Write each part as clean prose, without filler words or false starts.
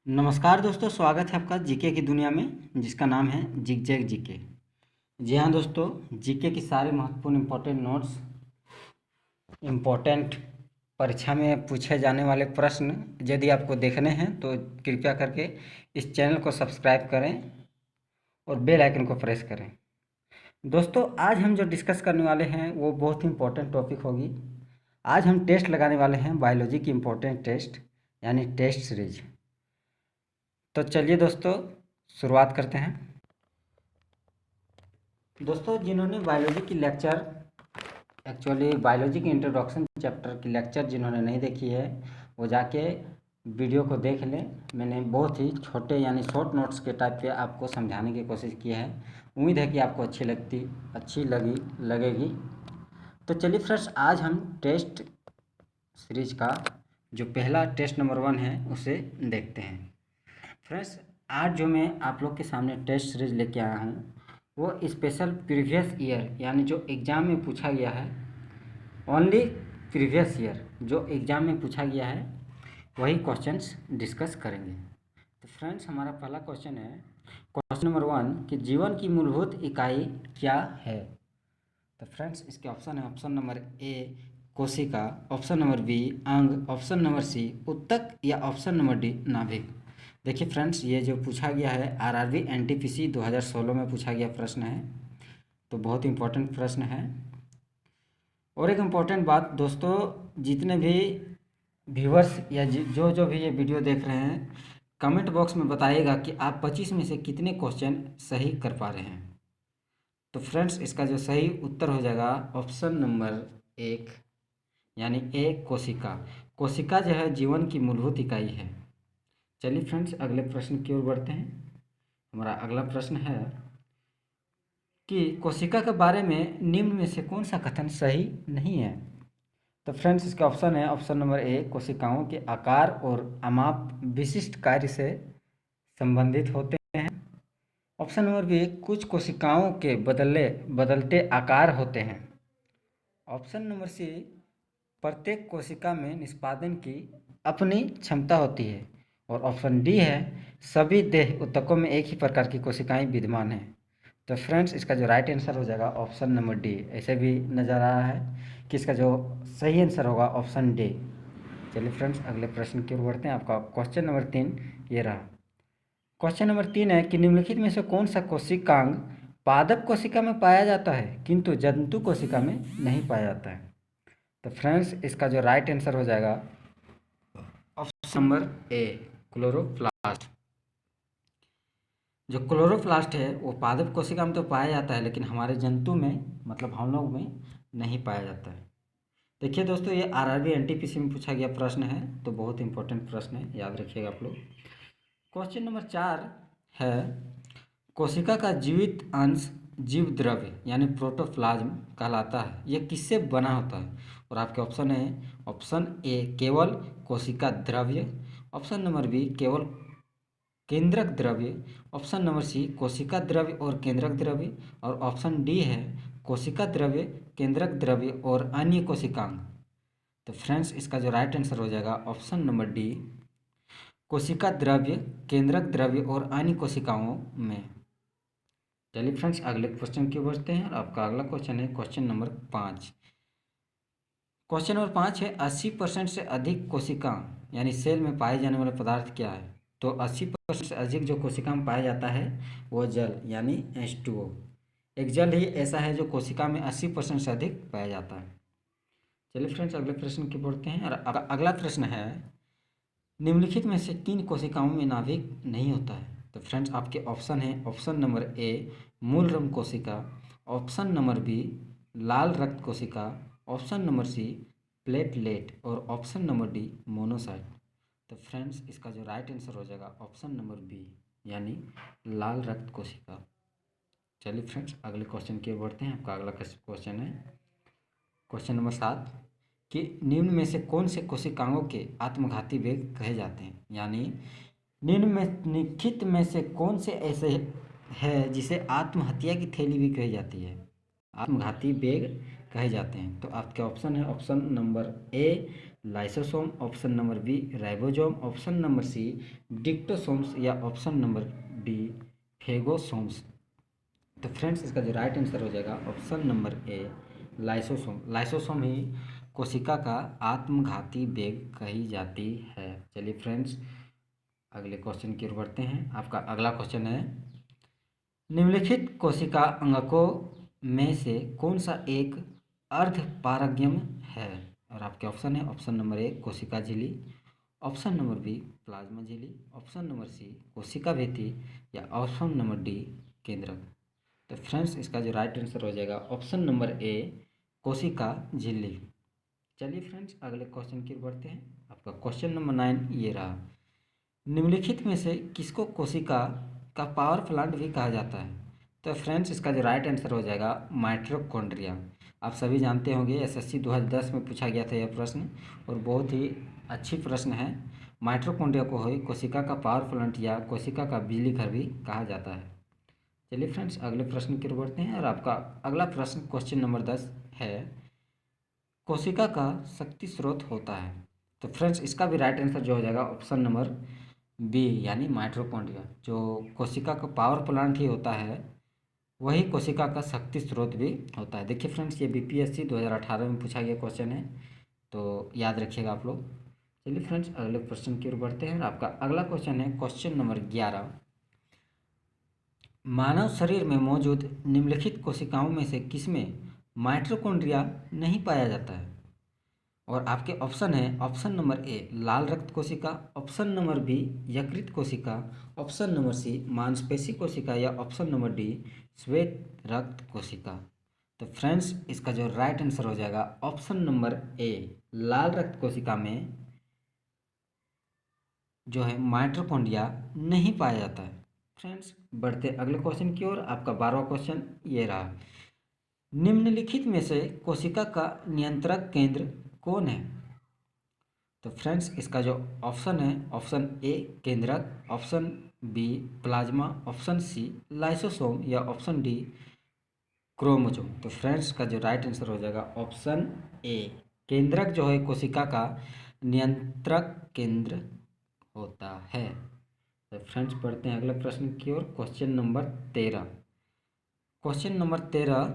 नमस्कार दोस्तों, स्वागत है आपका जीके की दुनिया में जिसका नाम है जिगजैग जीके। जी हाँ दोस्तों, जीके की सारे महत्वपूर्ण इंपॉर्टेंट नोट्स, इम्पोर्टेंट परीक्षा में पूछे जाने वाले प्रश्न यदि आपको देखने हैं तो कृपया करके इस चैनल को सब्सक्राइब करें और बेल आइकन को प्रेस करें। दोस्तों, आज हम जो डिस्कस करने वाले हैं वो बहुत ही इंपॉर्टेंट टॉपिक होगी। आज हम टेस्ट लगाने वाले हैं बायोलॉजी की इम्पोर्टेंट टेस्ट यानी टेस्ट सीरीज। तो चलिए दोस्तों, शुरुआत करते हैं। दोस्तों, जिन्होंने बायोलॉजी की लेक्चर बायोलॉजी की इंट्रोडक्शन चैप्टर की लेक्चर जिन्होंने नहीं देखी है वो जाके वीडियो को देख लें। मैंने बहुत ही छोटे यानी शॉर्ट नोट्स के टाइप पे आपको समझाने की कोशिश की है। उम्मीद है कि आपको अच्छी लगेगी। तो चलिए फ्रेंड्स, आज हम टेस्ट सीरीज का जो पहला टेस्ट नंबर 1 है उसे देखते हैं। फ्रेंड्स, आज जो मैं आप लोग के सामने टेस्ट सीरीज लेके आया हूँ वो स्पेशल प्रीवियस ईयर यानी जो एग्ज़ाम में पूछा गया है, ओनली प्रीवियस ईयर जो एग्ज़ाम में पूछा गया है वही क्वेश्चंस डिस्कस करेंगे। तो फ्रेंड्स, हमारा पहला क्वेश्चन है क्वेश्चन नंबर 1 कि जीवन की मूलभूत इकाई क्या है। तो फ्रेंड्स, इसके ऑप्शन है ऑप्शन नंबर ए कोशिका, ऑप्शन नंबर बी अंग, ऑप्शन नंबर सी उत्तक या ऑप्शन नंबर डी नाभिक। देखिए फ्रेंड्स, ये जो पूछा गया है आरआरबी एनटीपीसी 2016 में पूछा गया प्रश्न है, तो बहुत इंपॉर्टेंट प्रश्न है। और एक इम्पॉर्टेंट बात दोस्तों, जितने भी व्यूवर्स या जो भी ये वीडियो देख रहे हैं, कमेंट बॉक्स में बताइएगा कि आप 25 में से कितने क्वेश्चन सही कर पा रहे हैं। तो फ्रेंड्स, इसका जो सही उत्तर हो जाएगा ऑप्शन नंबर 1 यानी ए कोशिका। कोशिका जो है जीवन की मूलभूत इकाई है। चलिए फ्रेंड्स, अगले प्रश्न की ओर बढ़ते हैं। हमारा अगला प्रश्न है कि कोशिका के बारे में निम्न में से कौन सा कथन सही नहीं है। तो फ्रेंड्स, इसका ऑप्शन है ऑप्शन नंबर ए कोशिकाओं के आकार और अमाप विशिष्ट कार्य से संबंधित होते हैं। ऑप्शन नंबर बी कुछ कोशिकाओं के बदलते आकार होते हैं। ऑप्शन नंबर सी प्रत्येक कोशिका में निष्पादन की अपनी क्षमता होती है। और ऑप्शन डी है सभी देह ऊतकों में एक ही प्रकार की कोशिकाएं विद्यमान हैं। तो फ्रेंड्स, इसका जो राइट आंसर हो जाएगा ऑप्शन नंबर डी। ऐसे भी नज़र आ रहा है कि इसका जो सही आंसर होगा ऑप्शन डी। चलिए फ्रेंड्स, अगले प्रश्न की ओर बढ़ते हैं। आपका क्वेश्चन नंबर 3 ये रहा। क्वेश्चन नंबर 3 है कि निम्नलिखित में से कौन सा कोशिकांग पादप कोशिका में पाया जाता है किंतु जंतु कोशिका में नहीं पाया जाता है। तो फ्रेंड्स, इसका जो राइट आंसर हो जाएगा ऑप्शन नंबर ए क्लोरोप्लास्ट। जो क्लोरोप्लास्ट है वो पादप कोशिका में तो पाया जाता है लेकिन हमारे जंतु में मतलब हम लोग में नहीं पाया जाता है। देखिए दोस्तों, ये आरआरबी एनटीपीसी में पूछा गया प्रश्न है, तो बहुत इंपॉर्टेंट प्रश्न है, याद रखिएगा आप लोग। क्वेश्चन नंबर 4 है कोशिका का जीवित अंश जीव द्रव्य यानी प्रोटोप्लाज्म कहलाता है। यह किससे बना होता है। और आपके ऑप्शन है ऑप्शन ए केवल कोशिका द्रव्य, ऑप्शन नंबर बी केवल केंद्रक द्रव्य, ऑप्शन नंबर सी कोशिका द्रव्य और केंद्रक द्रव्य, और ऑप्शन डी है कोशिका द्रव्य, केंद्रक द्रव्य और अन्य कोशिकांग। तो फ्रेंड्स, इसका जो राइट आंसर हो जाएगा ऑप्शन नंबर डी कोशिका द्रव्य, केंद्रक द्रव्य और अन्य कोशिकाओं में। चलिए फ्रेंड्स, अगले क्वेश्चन की ओर बढ़ते हैं और आपका अगला क्वेश्चन है क्वेश्चन नंबर 5। क्वेश्चन नंबर 5 है 80% से अधिक कोशिका यानी सेल में पाए जाने वाले पदार्थ क्या है। तो 80% से अधिक जो कोशिका में पाया जाता है वो जल यानी H2O। एक जल ही ऐसा है जो कोशिका में 80% से अधिक पाया जाता है। चलिए फ्रेंड्स, अगले प्रश्न की बढ़ते हैं और अगला प्रश्न है निम्नलिखित में से किन कोशिकाओं में नाभिक नहीं होता है। तो फ्रेंड्स, आपके ऑप्शन है ऑप्शन नंबर ए मूल रंग कोशिका, ऑप्शन नंबर बी लाल रक्त कोशिका, ऑप्शन नंबर सी प्लेटलेट और ऑप्शन नंबर डी मोनोसाइट। तो फ्रेंड्स, इसका जो राइट आंसर हो जाएगा ऑप्शन नंबर बी यानी लाल रक्त कोशिका। चलिए फ्रेंड्स, अगले क्वेश्चन की ओर बढ़ते हैं। आपका अगला क्वेश्चन है क्वेश्चन नंबर 7 कि निम्न में से कौन से कोशिकाओं के आत्मघाती वेग कहे जाते हैं। यानी निम्नलिखित में से कौन से ऐसे है जिसे आत्महत्या की थैली भी कही जाती है, आत्मघाती वेग कहे जाते हैं। तो आपके ऑप्शन है option number A lysosome, option number B ribosome, option number C dictyosomes या ऑप्शन नंबर डी फेगोसोम्स। तो फ्रेंड्स इसका जो राइट आंसर हो जाएगा option number A lysosome. Lysosome ही कोशिका का आत्मघाती वेग कही जाती है। चलिए फ्रेंड्स अगले क्वेश्चन की ओर बढ़ते हैं। आपका अगला क्वेश्चन है, निम्नलिखित कोशिका अंगकों में से कौन सा एक अर्धपारगम्य है? और आपके ऑप्शन है ऑप्शन नंबर ए कोशिका झिल्ली, ऑप्शन नंबर बी प्लाज्मा झिल्ली, ऑप्शन नंबर सी कोशिका भित्ति या ऑप्शन नंबर डी केंद्रक। तो फ्रेंड्स इसका जो राइट आंसर हो जाएगा ऑप्शन नंबर ए कोशिका झिल्ली। चलिए फ्रेंड्स अगले क्वेश्चन की ओर बढ़ते हैं। आपका क्वेश्चन नंबर 9 ये रहा, निम्नलिखित में से किसको कोशिका का पावर प्लांट भी कहा जाता है? तो फ्रेंड्स इसका जो राइट आंसर हो जाएगा माइटोकॉन्ड्रिया। आप सभी जानते होंगे एसएससी 2010 में पूछा गया था यह प्रश्न और बहुत ही अच्छी प्रश्न है। माइटोकॉन्ड्रिया को ही कोशिका का पावर प्लांट या कोशिका का बिजली घर भी कहा जाता है। चलिए फ्रेंड्स अगले प्रश्न की ओर बढ़ते हैं और आपका अगला प्रश्न क्वेश्चन नंबर 10 है, कोशिका का शक्ति स्रोत होता है? तो फ्रेंड्स इसका भी राइट आंसर जो हो जाएगा ऑप्शन नंबर बी यानी माइटोकॉन्ड्रिया। जो कोशिका का पावर प्लांट ही होता है वही कोशिका का शक्ति स्रोत भी होता है। देखिए फ्रेंड्स ये बीपीएससी 2018 में पूछा गया क्वेश्चन है, तो याद रखिएगा आप लोग। चलिए फ्रेंड्स अगले प्रश्न की ओर बढ़ते हैं और आपका अगला क्वेश्चन है क्वेश्चन नंबर 11, मानव शरीर में मौजूद निम्नलिखित कोशिकाओं में से किसमें माइटोकॉन्ड्रिया नहीं पाया जाता है? और आपके ऑप्शन है ऑप्शन नंबर ए लाल रक्त कोशिका, ऑप्शन नंबर बी यकृत कोशिका, ऑप्शन नंबर सी मांसपेशी कोशिका या ऑप्शन नंबर डी श्वेत रक्त कोशिका। तो फ्रेंड्स इसका जो राइट आंसर हो जाएगा ऑप्शन नंबर ए लाल रक्त कोशिका में जो है माइटोकॉन्ड्रिया नहीं पाया जाता है। फ्रेंड्स बढ़ते अगले क्वेश्चन की ओर। आपका 12वां क्वेश्चन ये रहा, निम्नलिखित में से कोशिका का नियंत्रक केंद्र कौन है? तो फ्रेंड्स इसका जो ऑप्शन है ऑप्शन ए केंद्रक, option B plasma, option C lysosome या ऑप्शन डी क्रोमोसोम। तो फ्रेंड्स का जो राइट आंसर हो जाएगा ऑप्शन ए केंद्रक जो है कोशिका का नियंत्रक केंद्र होता है। तो फ्रेंड्स पढ़ते हैं अगले प्रश्न की ओर। क्वेश्चन नंबर 13, क्वेश्चन नंबर 13,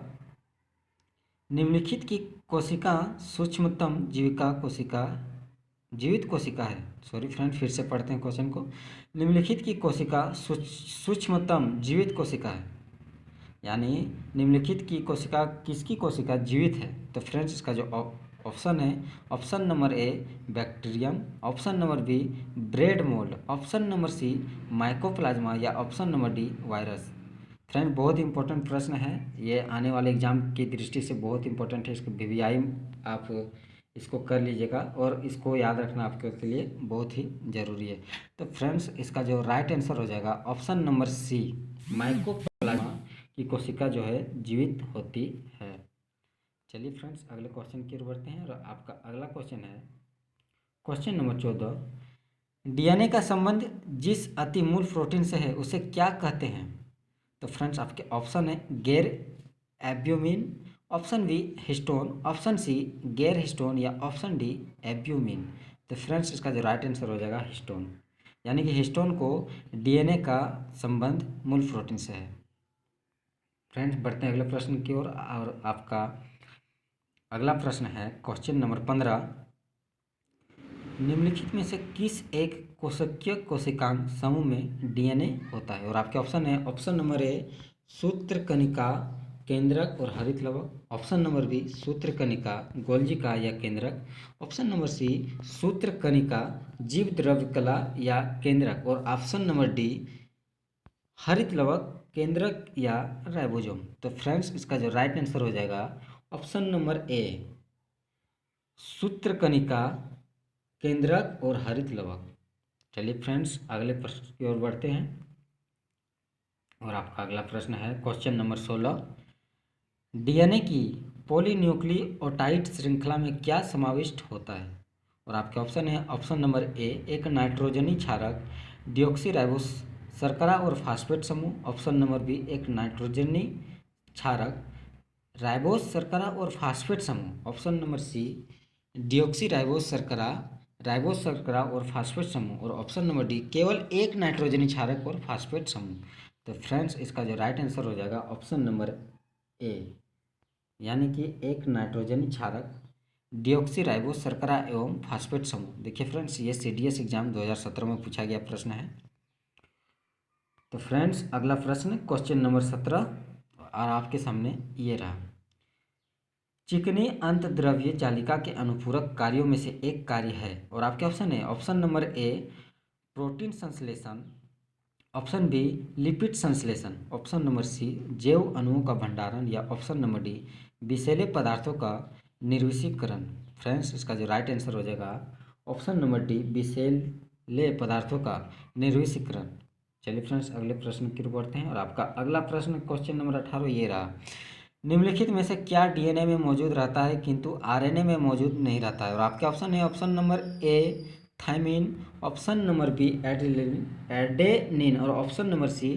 निम्नलिखित की कोशिका सूक्ष्मतम जीवित कोशिका है। सॉरी फ्रेंड फिर से पढ़ते हैं क्वेश्चन को। निम्नलिखित की कोशिका सूक्ष्मतम जीवित कोशिका है, यानी निम्नलिखित की कोशिका किसकी कोशिका जीवित है? तो फ्रेंड्स इसका जो ऑप्शन है option number A bacterium, option number B bread mould, option number C mycoplasma या option number D virus. Friend बहुत इंपॉर्टेंट प्रश्न है, ये आने वाले एग्जाम की दृष्टि से बहुत इंपॉर्टेंट है। इसको वीवीआई आप इसको कर लीजिएगा और इसको याद रखना आपके लिए बहुत ही ज़रूरी है। तो फ्रेंड्स इसका जो राइट आंसर हो जाएगा ऑप्शन नंबर सी माइकोप्लाज्मा की कोशिका जो है जीवित होती है। चलिए फ्रेंड्स अगले क्वेश्चन की ओर बढ़ते हैं और आपका अगला क्वेश्चन है क्वेश्चन नंबर 14, डीएनए का संबंध जिस अति मूल प्रोटीन से है उसे क्या कहते हैं? तो फ्रेंड्स आपके ऑप्शन है गैर albumin, option B histone, option C गैर हिस्टोन या ऑप्शन डी एब्यूमिन। तो फ्रेंड्स इसका जो राइट आंसर हो जाएगा हिस्टोन, यानी कि हिस्टोन को डीएनए का संबंध मूल प्रोटीन से है। फ्रेंड्स बढ़ते हैं अगले प्रश्न की ओर और आपका अगला प्रश्न है क्वेश्चन नंबर 15, निम्नलिखित में से किस एक कोशिकीय कोशिकांग समूह में डीएनए होता है? और आपके ऑप्शन है ऑप्शन नंबर ए सूत्रकणिका केंद्रक और हरित लवक, ऑप्शन नंबर बी सूत्रकणिका गोल्जिका या केंद्रक, ऑप्शन नंबर सी सूत्रकणिका जीव द्रव्यकला या केंद्रक और ऑप्शन नंबर डी हरित लवक केंद्रक या राइबोसोम। तो फ्रेंड्स इसका जो राइट आंसर हो जाएगा ऑप्शन नंबर ए सूत्रकणिका केंद्रक और हरित लवक। चलिए फ्रेंड्स अगले प्रश्न की ओर बढ़ते हैं और आपका अगला प्रश्न है क्वेश्चन नंबर 16, डीएनए की पॉलीन्यूक्लियोटाइड श्रृंखला में क्या समाविष्ट होता है? और आपके ऑप्शन है ऑप्शन नंबर ए एक नाइट्रोजनी क्षारक डिऑक्सीराइबोस शर्करा और फास्फेट समूह, ऑप्शन नंबर बी एक नाइट्रोजनी क्षारक राइबोस शर्करा और फास्फेट समूह, option number C deoxy ribose शर्करा और फास्फेट समूह। और ऑप्शन नंबर डी केवल एक नाइट्रोजनी क्षारक और फास्फेट समूह। तो फ्रेंड्स इसका जो राइट आंसर हो जाएगा ऑप्शन नंबर ए, यानी कि एक नाइट्रोजनी क्षारक, डिऑक्सी राइबोस शर्करा एवं फास्फेट समूह। देखिए फ्रेंड्स, ये CDS एग्जाम 2017 में पूछा गया प्रश्न है। तो फ्रेंड्स अगला प्रश्न क्वेश्चन नंबर 17 और आपके सामने ये रहा। चिकनी अंतर्द्रव्य जालिका के अनुपूरक कार्यों में से एक कार्य है। और आपके ऑप्शन है ऑप्शन नंबर ए प्रोटीन संश्लेषण, ऑप्शन बी लिपिड संश्लेषण, ऑप्शन नंबर सी जैव अणुओं का भंडारण, या ऑप्शन नंबर डी विषैले पदार्थों का निर्विषीकरण। फ्रेंड्स इसका जो राइट आंसर हो जाएगा ऑप्शन नंबर डी विषैले पदार्थों का निर्विषीकरण। चलिए फ्रेंड्स अगले प्रश्न की ओर बढ़ते हैं। और आपका अगला प्रश्न क्वेश्चन नंबर 18 ये रहा। निम्नलिखित में से क्या DNA में मौजूद रहता है किंतु RNA में मौजूद नहीं रहता है। और आपके ऑप्शन है option number A thymine, option number B adenine, और ऑप्शन नंबर सी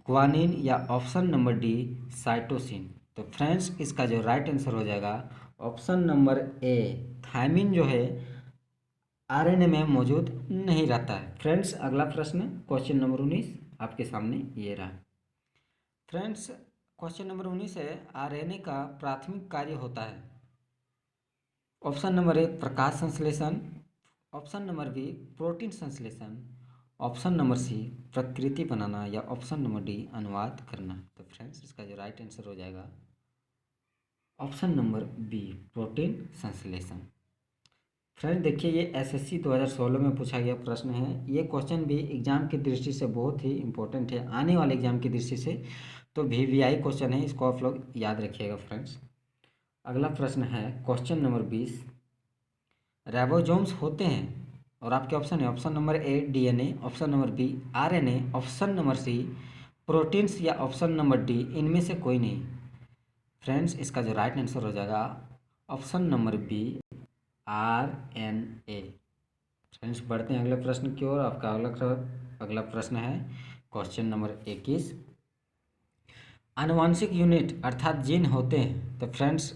ग्वानिन, या ऑप्शन नंबर डी साइटोसिन। तो फ्रेंड्स इसका जो राइट आंसर हो जाएगा ऑप्शन नंबर ए थायमिन जो है RNA में मौजूद नहीं रहता है। फ्रेंड्स अगला प्रश्न क्वेश्चन नंबर 19 आपके सामने ये रहा। फ्रेंड्स क्वेश्चन नंबर 19 है RNA का प्राथमिक कार्य होता है। ऑप्शन नंबर ए प्रकाश संश्लेषण, ऑप्शन नंबर बी प्रोटीन संश्लेषण, ऑप्शन नंबर सी प्रकृति बनाना, या ऑप्शन नंबर डी अनुवाद करना। तो फ्रेंड्स इसका जो राइट आंसर हो जाएगा ऑप्शन नंबर बी प्रोटीन संश्लेषण। फ्रेंड देखिए ये SSC 2016 में पूछा गया प्रश्न है। ये क्वेश्चन भी एग्जाम की दृष्टि से बहुत ही इंपॉर्टेंट है, आने वाले एग्जाम की दृष्टि से। तो VVI क्वेश्चन है, इसको आप लोग याद रखिएगा फ्रेंड्स। अगला प्रश्न है क्वेश्चन नंबर 20। राइबोसोम्स होते हैं। और आपके ऑप्शन है option number A DNA, option number B RNA, option number C proteins, या ऑप्शन नंबर डी इनमें से कोई नहीं। फ्रेंड्स इसका जो राइट आंसर हो जाएगा option number B RNA। Friends बढ़ते हैं अगले प्रश्न की ओर। आपका अगला प्रश्न है क्वेश्चन नंबर 21। आनुवांशिक यूनिट अर्थात जीन होते हैं। तो फ्रेंड्स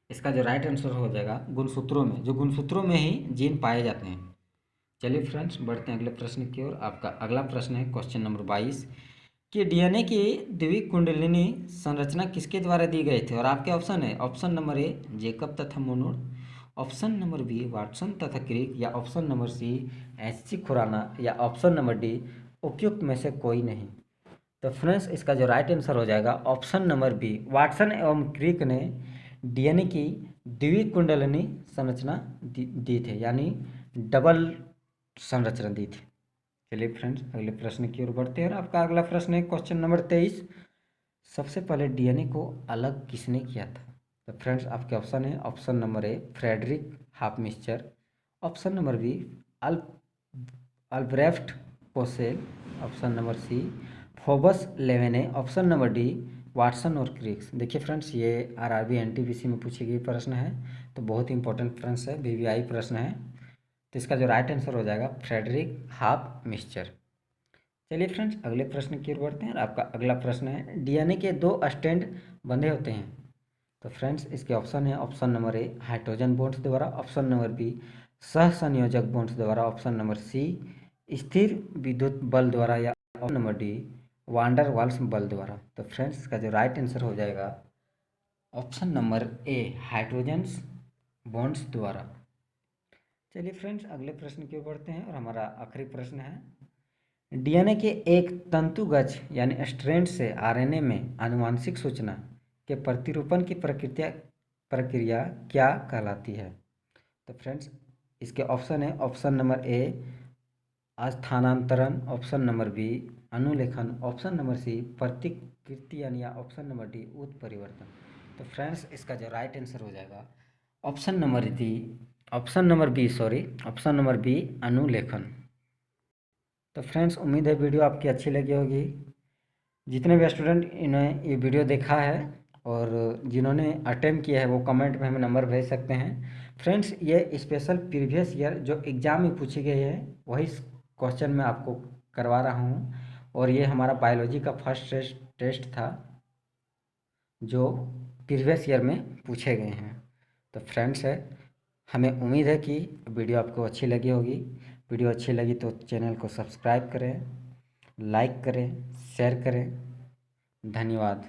इसका जो राइट आंसर हो जाएगा गुणसूत्रों में, जो गुणसूत्रों में ही जीन पाए जाते हैं। चलिए फ्रेंड्स बढ़ते हैं अगले प्रश्न की ओर। आपका अगला प्रश्न है क्वेश्चन नंबर 22 कि DNA की द्विकुंडलिनी संरचना किसके द्वारा दी गई थी। और आपके ऑप्शन है ऑप्शन नंबर ए जेकब तथा Monod, option number B Watson तथा क्रिक, या option number C HC Khurana, या ऑप्शन नंबर डी उपयुक्त में से कोई नहीं। तो फ्रेंड्स इसका जो राइट आंसर हो जाएगा ऑप्शन नंबर बी वाटसन एवं क्रिक ने DNA की द्विकुंडलिनी संरचना दी थी, यानी डबल संरचना दी थी। चलिए फ्रेंड्स अगले प्रश्न की ओर बढ़ते हैं। और आपका अगला प्रश्न है क्वेश्चन नंबर 23। सबसे पहले DNA को अलग किसने किया था। तो फ्रेंड्स आपके ऑप्शन है option number A Friedrich Miescher, option number B Albrecht Kossel, option number C Phoebus Levene, option number D Watson और क्रिक्स। देखिए फ्रेंड्स ये RRB NTPC में पूछी गई प्रश्न है, तो बहुत ही इंपॉर्टेंट प्रश्न है, VVI प्रश्न है। तो इसका जो राइट आंसर हो जाएगा फ्रेडरिक हाफमिस्चर। चलिए फ्रेंड्स अगले प्रश्न की ओर बढ़ते हैं। आपका अगला प्रश्न है DNA के 2 स्ट्रैंड बंधे होते हैं। तो फ्रेंड्स इसके ऑप्शन है option number A hydrogen bonds द्वारा, ऑप्शन नंबर बी सहसंयोजक बॉन्ड्स द्वारा, ऑप्शन नंबर सी स्थिर विद्युत बल द्वारा, या option number D van der Waals बल द्वारा। तो फ्रेंड्स इसका जो राइट आंसर हो जाएगा option number A hydrogen bonds द्वारा। चलिए फ्रेंड्स अगले प्रश्न की ओर बढ़ते हैं। और हमारा आखिरी प्रश्न है DNA के एक तंतुगज यानी स्ट्रैंड से RNA में आनुवांशिक सूचना के प्रतिरूपण की प्रक्रिया क्या कहलाती है। तो फ्रेंड्स इसके ऑप्शन है ऑप्शन नंबर ए स्थानांतरण, ऑप्शन नंबर बी अनुलेखन, ऑप्शन नंबर सी प्रतिकृति, या ऑप्शन नंबर डी उत्परिवर्तन। तो फ्रेंड्स इसका जो राइट आंसर हो जाएगा ऑप्शन नंबर बी अनुलेखन। तो फ्रेंड्स उम्मीद है वीडियो आपकी अच्छी लगी होगी। जितने भी स्टूडेंट इन्हें ये वीडियो देखा है और जिन्होंने अटेम्प्ट किया है वो कमेंट में हमें नंबर भेज सकते हैं। फ्रेंड्स ये स्पेशल प्रीवियस ईयर जो एग्ज़ाम में पूछी गई है वही क्वेश्चन मैं आपको करवा रहा हूँ। और ये हमारा बायोलॉजी का फर्स्ट टेस्ट था जो प्रीवियस ईयर में पूछे गए हैं। तो फ्रेंड्स है हमें उम्मीद है कि वीडियो आपको अच्छी लगी होगी। वीडियो अच्छी लगी तो चैनल को सब्सक्राइब करें, लाइक करें, शेयर करें। धन्यवाद।